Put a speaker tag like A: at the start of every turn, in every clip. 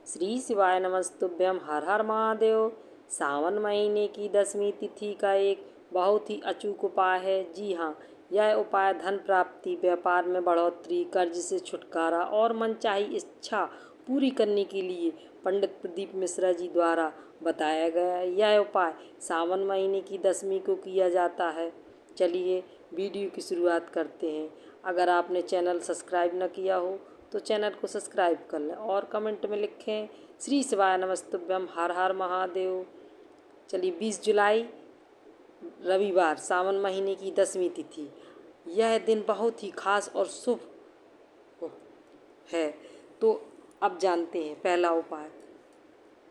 A: श्री शिवाय नमस्तुभ्यम। हर हर महादेव। सावन महीने की 10वीं तिथि का एक बहुत ही अचूक उपाय है। जी हाँ, यह उपाय धन प्राप्ति, व्यापार में बढ़ोतरी, कर्ज से छुटकारा और मनचाही इच्छा पूरी करने के लिए पंडित प्रदीप मिश्रा जी द्वारा बताया गया है। यह उपाय सावन महीने की 10वीं को किया जाता है। चलिए वीडियो की शुरुआत करते हैं। अगर आपने चैनल सब्सक्राइब न किया हो तो चैनल को सब्सक्राइब कर लें और कमेंट में लिखें श्री शिवाय नमस्तुभ्यम, हर हर महादेव। चलिए 20 जुलाई रविवार, सावन महीने की 10वीं तिथि। यह दिन बहुत ही खास और शुभ है। तो अब जानते हैं पहला उपाय।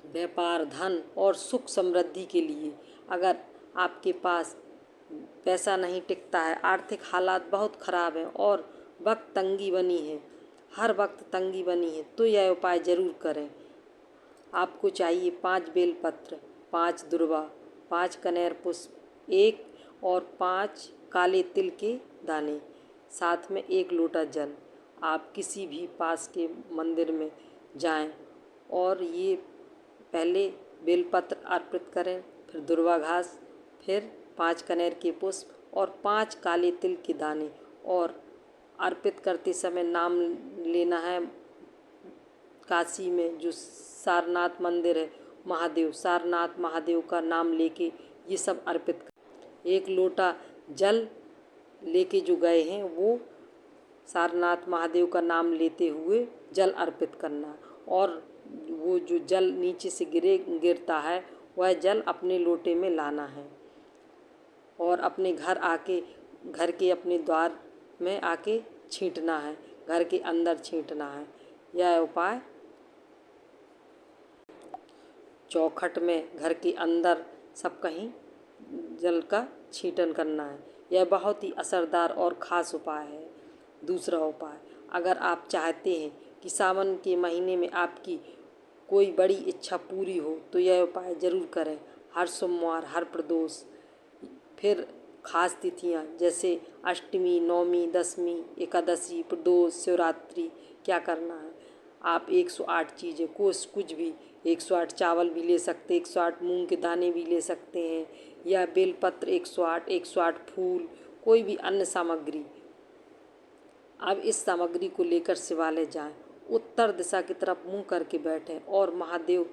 A: व्यापार, धन और सुख समृद्धि के लिए अगर आपके पास पैसा नहीं टिकता है, आर्थिक हालात बहुत ख़राब हैं और वक्त तंगी बनी है, हर वक्त तंगी बनी है, तो यह उपाय ज़रूर करें। आपको चाहिए 5 बेलपत्र, 5 दुर्वा, 5 कनेर पुष्प, 1 और 5 काले तिल के दाने, साथ में 1 लोटा जल। आप किसी भी पास के मंदिर में जाएं और ये पहले बेलपत्र अर्पित करें, फिर दुर्वा घास, फिर 5 कनेर के पुष्प और 5 काले तिल के दाने। और अर्पित करते समय नाम लेना है काशी में जो सारनाथ मंदिर है, महादेव, सारनाथ महादेव का नाम लेके ये सब अर्पित कर। 1 लोटा जल लेके जो गए हैं वो सारनाथ महादेव का नाम लेते हुए जल अर्पित करना, और वो जो जल नीचे से गिरता है वह जल अपने लोटे में लाना है और अपने घर के अपने द्वार में आके छींटना है, घर के अंदर छींटना है। यह उपाय चौखट में घर के अंदर सब कहीं जल का छींटन करना है। यह बहुत ही असरदार और ख़ास उपाय है। दूसरा उपाय, अगर आप चाहते हैं कि सावन के महीने में आपकी कोई बड़ी इच्छा पूरी हो तो यह उपाय ज़रूर करें। हर सोमवार, हर प्रदोष, फिर खास तिथियाँ जैसे अष्टमी, नवमी, 10वीं, एकादशी, प्रदोष, शिवरात्रि क्या करना है। आप 108 चीज़ें, कुछ भी 108 चावल भी ले सकते, 108 मूंग के दाने भी ले सकते हैं, या बेलपत्र 108 फूल, कोई भी अन्य सामग्री। अब इस सामग्री को लेकर शिवालय जाएं, उत्तर दिशा की तरफ मुंह करके बैठें और महादेव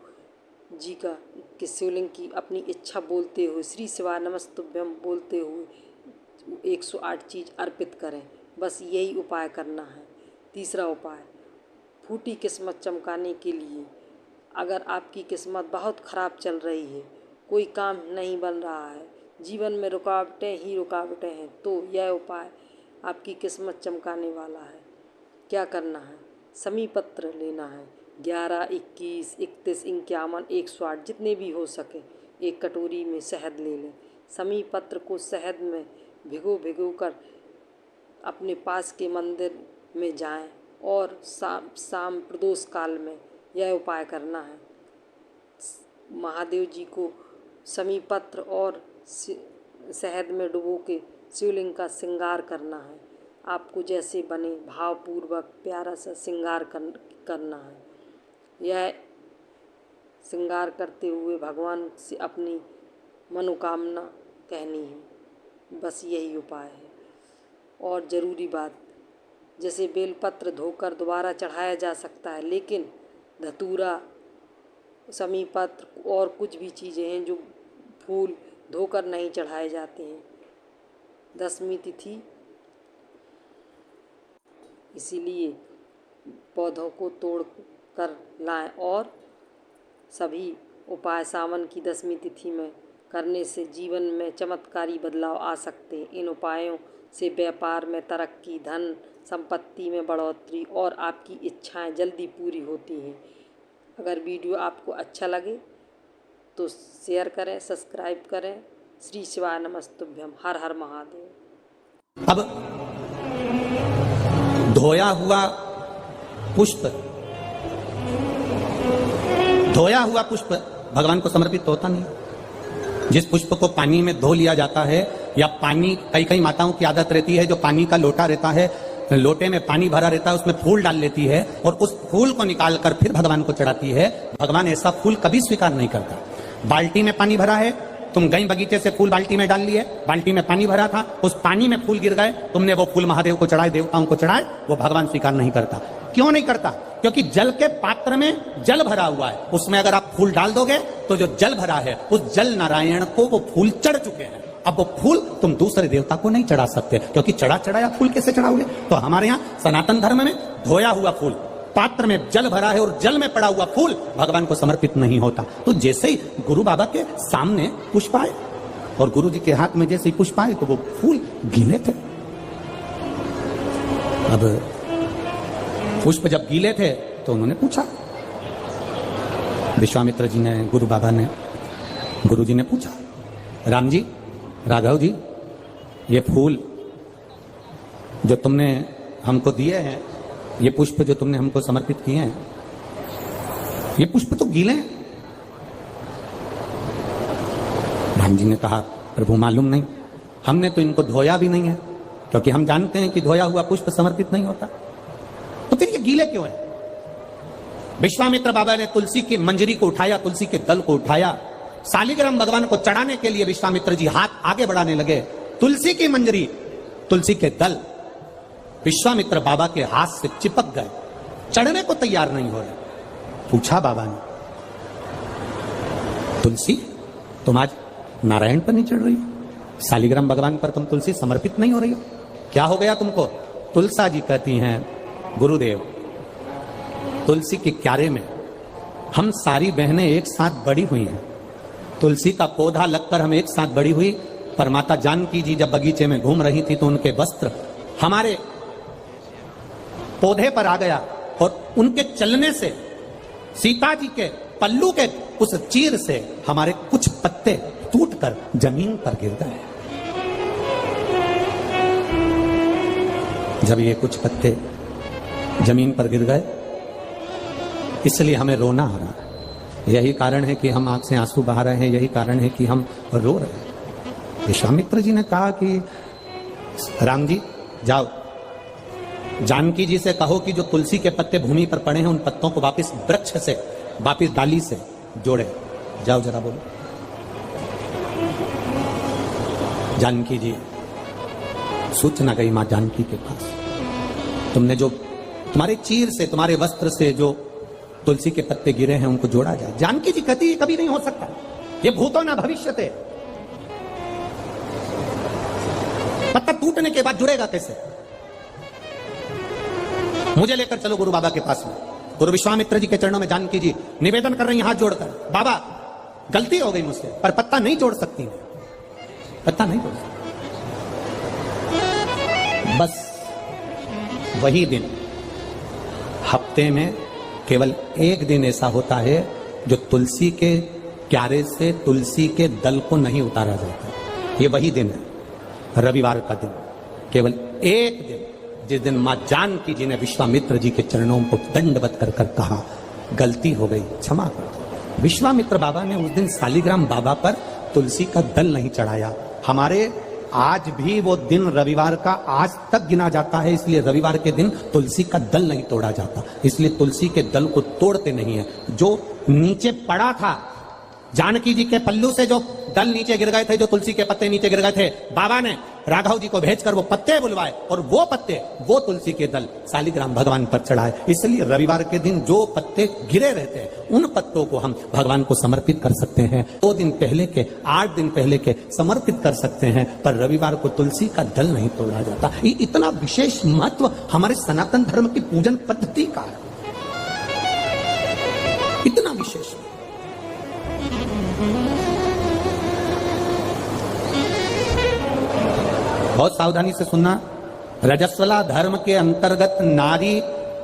A: जी के शिवलिंग की अपनी इच्छा बोलते हुए, श्री शिवाय नमस्तुभ्यम बोलते हुए 108 चीज़ अर्पित करें। बस यही उपाय करना है। तीसरा उपाय, फूटी किस्मत चमकाने के लिए, अगर आपकी किस्मत बहुत ख़राब चल रही है, कोई काम नहीं बन रहा है, जीवन में रुकावटें ही रुकावटें हैं, तो यह उपाय आपकी किस्मत चमकाने वाला है। क्या करना है, समी पत्र लेना है, 11, 21, 31, 51, 108 जितने भी हो सके। एक कटोरी में शहद ले लें। समी पत्र को शहद में भिगो कर अपने पास के मंदिर में जाएं और शाम प्रदोष काल में यह उपाय करना है। महादेव जी को समी पत्र और शहद में डुबो के शिवलिंग का श्रृंगार करना है। आपको जैसे बने भावपूर्वक प्यारा सा श्रृंगार करना है। यह श्रृंगार करते हुए भगवान से अपनी मनोकामना कहनी है। बस यही उपाय है। और ज़रूरी बात, जैसे बेलपत्र धोकर दोबारा चढ़ाया जा सकता है, लेकिन धतूरा, समी पत्र और कुछ भी चीज़ें हैं जो फूल धोकर नहीं चढ़ाए जाते हैं 10वीं तिथि। इसीलिए पौधों को तोड़ कर लाएं और सभी उपाय सावन की 10वीं तिथि में करने से जीवन में चमत्कारी बदलाव आ सकते हैं। इन उपायों से व्यापार में तरक्की, धन संपत्ति में बढ़ोतरी और आपकी इच्छाएं जल्दी पूरी होती हैं। अगर वीडियो आपको अच्छा लगे तो शेयर करें, सब्सक्राइब करें। श्री शिवाय नमस्तुभ्यम, हर हर महादेव।
B: अब धोया हुआ पुष्प भगवान को समर्पित तो होता नहीं। जिस पुष्प को पानी में धो लिया जाता है, या पानी, कई माताओं की आदत रहती है जो पानी का लोटा रहता है लोटे में पानी भरा रहता है, उसमें फूल डाल लेती है और उस फूल को निकालकर फिर भगवान को चढ़ाती है, भगवान ऐसा फूल कभी स्वीकार नहीं करता। बाल्टी में पानी भरा है, तुम गई बगीचे से फूल बाल्टी में डाल लिए, बाल्टी में पानी भरा था, उस पानी में फूल गिर गए, तुमने वो फूल महादेव को चढ़ाए, देवताओं को चढ़ाए, वो भगवान स्वीकार नहीं करता। क्यों नहीं करता? क्योंकि जल के पात्र में जल भरा हुआ है, उसमें अगर आप फूल डाल दोगे तो जो जल भरा है उस जल नारायण को वो फूल चढ़ चुके हैं। अब वो फूल तुम दूसरे देवता को नहीं चढ़ा सकते, क्योंकि चढ़ाया फूल कैसे चढ़ाओगे? तो हमारे यहाँ सनातन धर्म में धोया हुआ फूल, पात्र में जल भरा है और जल में पड़ा हुआ फूल भगवान को समर्पित नहीं होता। तो जैसे ही गुरु बाबा के सामने पुष्प आए और गुरु जी के हाथ में जैसे ही पुष्प आए तो वो फूल गीले थे। अब पुष्प जब गीले थे तो उन्होंने पूछा, विश्वामित्र जी ने, गुरु बाबा ने, गुरु जी ने पूछा, राम जी, राघव जी, ये फूल जो तुमने हमको दिए हैं, ये पुष्प जो तुमने हमको समर्पित किए हैं, ये पुष्प तो गीले हैं। राम जी ने कहा, प्रभु मालूम नहीं, हमने तो इनको धोया भी नहीं है, क्योंकि हम जानते हैं कि धोया हुआ पुष्प समर्पित नहीं होता, तो फिर ये गीले क्यों है? विश्वामित्र बाबा ने तुलसी की मंजरी को उठाया, तुलसी के दल को उठाया, शालिग्राम भगवान को चढ़ाने के लिए विश्वामित्र जी हाथ आगे बढ़ाने लगे। तुलसी की मंजरी, तुलसी के दल विश्वामित्र बाबा के हाथ से चिपक गए, चढ़ने को तैयार नहीं हो रहे। पूछा बाबा ने, तुलसी तुम आज नारायण पर नहीं चढ़ रही हो, शालिग्राम भगवान पर तुम तुलसी समर्पित नहीं हो रही हो, क्या हो गया तुमको? तुलसा जी कहती हैं, गुरुदेव, तुलसी के क्यारे में हम सारी बहनें एक साथ बड़ी हुई हैं, तुलसी का पौधा लगकर हम एक साथ बड़ी हुई, पर माता जानकी जी जब बगीचे में घूम रही थी तो उनके वस्त्र हमारे पौधे पर आ गया और उनके चलने से, सीता जी के पल्लू के उस चीर से हमारे कुछ पत्ते टूटकर जमीन पर गिर गए। जब ये कुछ पत्ते जमीन पर गिर गए, इसलिए हमें रोना आ रहा है, यही कारण है कि हम आंख से आंसू बहा रहे हैं, यही कारण है कि हम रो रहे हैं। विश्वामित्र जी ने कहा कि राम जी जाओ, जानकी जी से कहो कि जो तुलसी के पत्ते भूमि पर पड़े हैं उन पत्तों को वापस वृक्ष से, वापस डाली से जोड़े। जाओ जरा बोलो। जानकी जी सूचना गई मां जानकी के पास, तुमने जो तुम्हारे चीर से, तुम्हारे वस्त्र से जो तुलसी के पत्ते गिरे हैं उनको जोड़ा जाए। जानकी जी कहती है कभी नहीं हो सकता, ये भूतो ना भविष्यते, पत्ता टूटने के बाद जुड़ेगा कैसे? मुझे लेकर चलो गुरु बाबा के पास में। गुरु विश्वामित्र जी के चरणों में जानकी जी निवेदन कर रही हैं हाथ जोड़कर, बाबा गलती हो गई मुझसे, पर पत्ता नहीं जोड़ सकती, पत्ता नहीं जोड़ सकती। बस वही दिन, हफ्ते में केवल एक दिन ऐसा होता है जो तुलसी के क्यारे से तुलसी के दल को नहीं उतारा जाता, ये वही दिन है, रविवार का दिन, केवल एक दिन, जिस दिन मां जानकी जी ने विश्वामित्र जी के चरणों को दंडवत कर कर कहा, गलती हो गई, क्षमा कर दो। विश्वामित्र बाबा ने उस दिन शालिग्राम बाबा पर तुलसी का दल नहीं चढ़ाया। हमारे आज भी वो दिन रविवार का आज तक गिना जाता है, इसलिए रविवार के दिन तुलसी का दल नहीं तोड़ा जाता, इसलिए तुलसी के दल को तोड़ते नहीं है। जो नीचे पड़ा था, जानकी जी के पल्लू से जो दल नीचे गिर गए थे, जो तुलसी के पत्ते नीचे गिर गए थे, बाबा ने राघव जी को भेजकर वो पत्ते बुलवाए और वो पत्ते, वो तुलसी के दल शालिग्राम भगवान पर चढ़ाए। इसलिए रविवार के दिन जो पत्ते गिरे रहते हैं उन पत्तों को हम भगवान को समर्पित कर सकते हैं। 2 दिन पहले के, 8 दिन पहले के समर्पित कर सकते हैं, पर रविवार को तुलसी का दल नहीं तोड़ा जाता। ये इतना विशेष महत्व हमारे सनातन धर्म की पूजन पद्धति का है, इतना विशेष। बहुत सावधानी से सुनना, रजस्वला धर्म के अंतर्गत नारी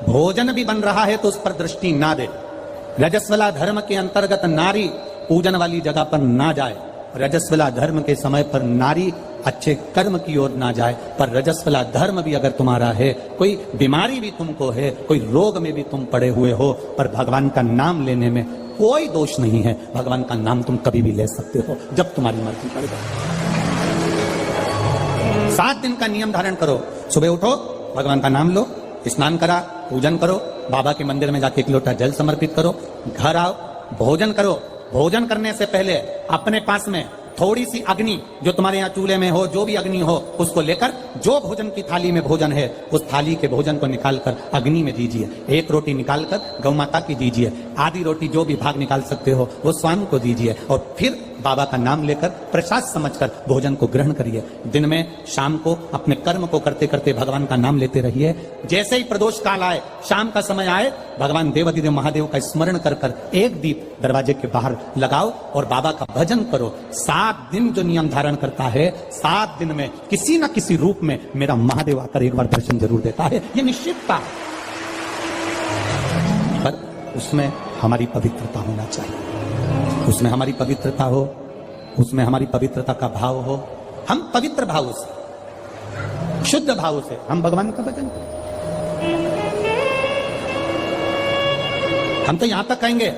B: भोजन भी बन रहा है तो उस पर दृष्टि ना दे। रजस्वला धर्म के अंतर्गत नारी पूजन वाली जगह पर ना जाए, रजस्वला धर्म के समय पर नारी अच्छे कर्म की ओर ना जाए। पर रजस्वला धर्म भी अगर तुम्हारा है, कोई बीमारी भी तुमको है, कोई रोग में भी तुम पड़े हुए हो, पर भगवान का नाम लेने में कोई दोष नहीं है। भगवान का नाम तुम कभी भी ले सकते हो जब तुम्हारी मर्जी पड़ जाए। 7 दिन का नियम धारण करो, सुबह उठो, भगवान का नाम लो, स्नान करा, पूजन करो, बाबा के मंदिर में जाके एक लोटा जल समर्पित करो, घर आओ, भोजन करो। भोजन करने से पहले अपने पास में थोड़ी सी अग्नि, जो तुम्हारे यहाँ चूल्हे में हो, जो भी अग्नि हो, उसको लेकर जो भोजन की थाली में भोजन है, उस थाली के भोजन को निकालकर अग्नि में दीजिए। एक रोटी निकालकर गौ माता की दीजिए, आधी रोटी जो भी भाग निकाल सकते हो वो स्वामी को दीजिए, और फिर बाबा का नाम लेकर प्रसाद समझकर भोजन को ग्रहण करिए। दिन में, शाम को अपने कर्म को करते करते भगवान का नाम लेते रहिए। जैसे ही प्रदोष काल आए, शाम का समय आए, भगवान देवाधिदेव महादेव का स्मरण कर कर एक दीप दरवाजे के बाहर लगाओ और बाबा का भजन करो। 7 दिन जो नियम धारण करता है, 7 दिन में किसी न किसी रूप में मेरा महादेव आकर एक बार दर्शन जरूर देता है, ये निश्चितता। पर उसमें हमारी पवित्रता होना चाहिए, उसमें हमारी पवित्रता हो, उसमें हमारी पवित्रता का भाव हो। हम पवित्र भाव से, शुद्ध भाव से हम भगवान का भजन करें। हम तो यहां तक कहेंगे,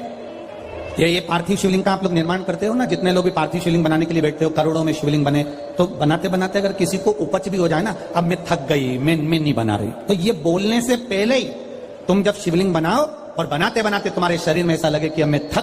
B: ये पार्थिव शिवलिंग का आप लोग निर्माण करते हो ना, जितने लोग भी पार्थिव शिवलिंग बनाने के लिए बैठते हो, करोड़ों में शिवलिंग बने, तो बनाते बनाते अगर किसी को उपच भी हो जाए ना, अब मैं थक गई, मैं नहीं बना रही, तो ये बोलने से पहले ही तुम जब शिवलिंग बनाओ और बनाते बनाते तुम्हारे शरीर में ऐसा लगे कि अब मैं थक